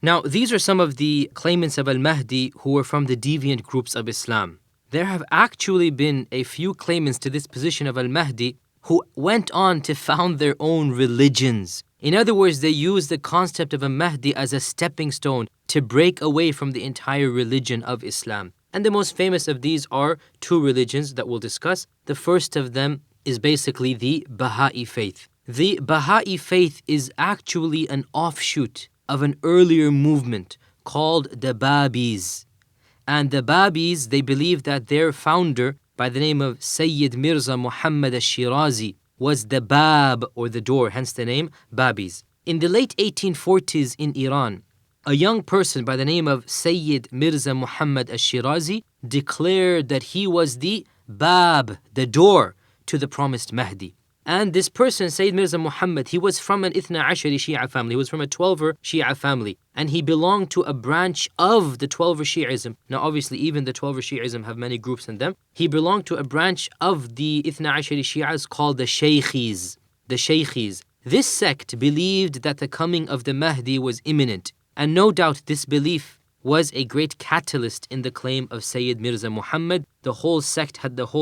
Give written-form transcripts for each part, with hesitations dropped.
Now, these are some of the claimants of al-Mahdi who were from the deviant groups of Islam. There have actually been a few claimants to this position of al-Mahdi who went on to found their own religions. In other words, they used the concept of a Mahdi as a stepping stone to break away from the entire religion of Islam. And the most famous of these are two religions that we'll discuss. The first of them is basically the Baha'i faith. The Baha'i faith is actually an offshoot of an earlier movement called the Babis. And the Babis, they believe that their founder, by the name of Sayyid Mirza Muhammad al-Shirazi, was the Bab, or the door, hence the name Babis. In the late 1840s in Iran, a young person by the name of Sayyid Mirza Muhammad al-Shirazi declared that he was the Bab, the door to the promised Mahdi. And this person, Sayyid Mirza Muhammad, he was from an Ithna Ashari Shia family. He was from a 12er Shia family. And he belonged to a branch of the 12er Shi'ism. Now, obviously, even the 12er Shi'ism have many groups in them. He belonged to a branch of the Ithna Ashari Shi'as called the Shaykhis. The Shaykhis. This sect believed that the coming of the Mahdi was imminent. And no doubt this belief was a great catalyst in the claim of Sayyid Mirza Muhammad. The whole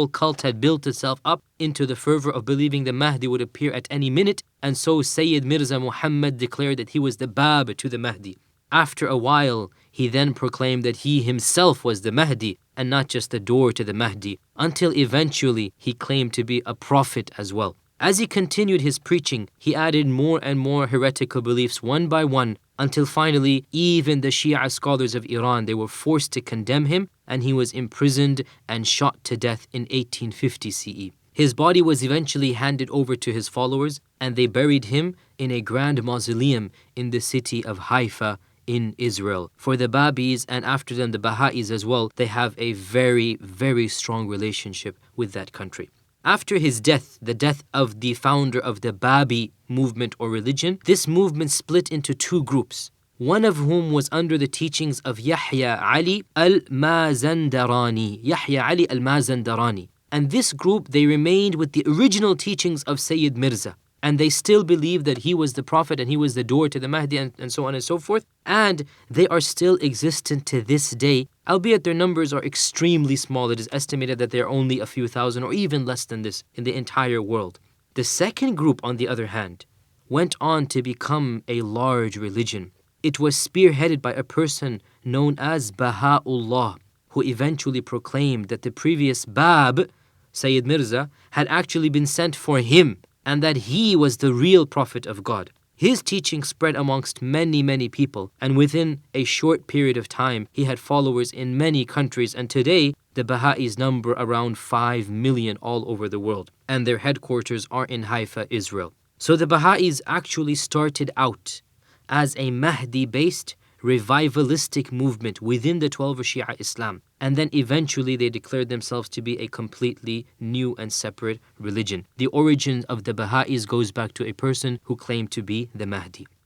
cult had built itself up into the fervor of believing the Mahdi would appear at any minute, and so Sayyid Mirza Muhammad declared that he was the Bab to the Mahdi. After a while, he then proclaimed that he himself was the Mahdi and not just the door to the Mahdi, until eventually he claimed to be a prophet as well. As he continued his preaching, he added more and more heretical beliefs one by one, until finally even the Shia scholars of Iran, they were forced to condemn him, and he was imprisoned and shot to death in 1850 CE. His body was eventually handed over to his followers, and they buried him in a grand mausoleum in the city of Haifa in Israel. For the Babis, and after them the Baha'is as well, they have a very, very strong relationship with that country. After his death, the death of the founder of the Babi movement or religion, this movement split into two groups, one of whom was under the teachings of Yahya Ali al-Mazandarani. Yahya Ali al-Mazandarani. And this group, they remained with the original teachings of Sayyid Mirza. And they still believed that he was the prophet and he was the door to the Mahdi and so on and so forth. And they are still existent to this day, albeit their numbers are extremely small. It is estimated that there are only a few thousand or even less than this in the entire world. The second group, on the other hand, went on to become a large religion. It was spearheaded by a person known as Baha'u'llah, who eventually proclaimed that the previous Bab, Sayyid Mirza, had actually been sent for him, and that he was the real prophet of God. His teaching spread amongst many, many people, and within a short period of time, he had followers in many countries, and today, the Baha'is number around 5 million all over the world, and their headquarters are in Haifa, Israel. So the Baha'is actually started out as a Mahdi-based revivalistic movement within the 12er Shia Islam, and then eventually they declared themselves to be a completely new and separate religion. The origin of the Baha'is goes back to a person who claimed to be the Mahdi.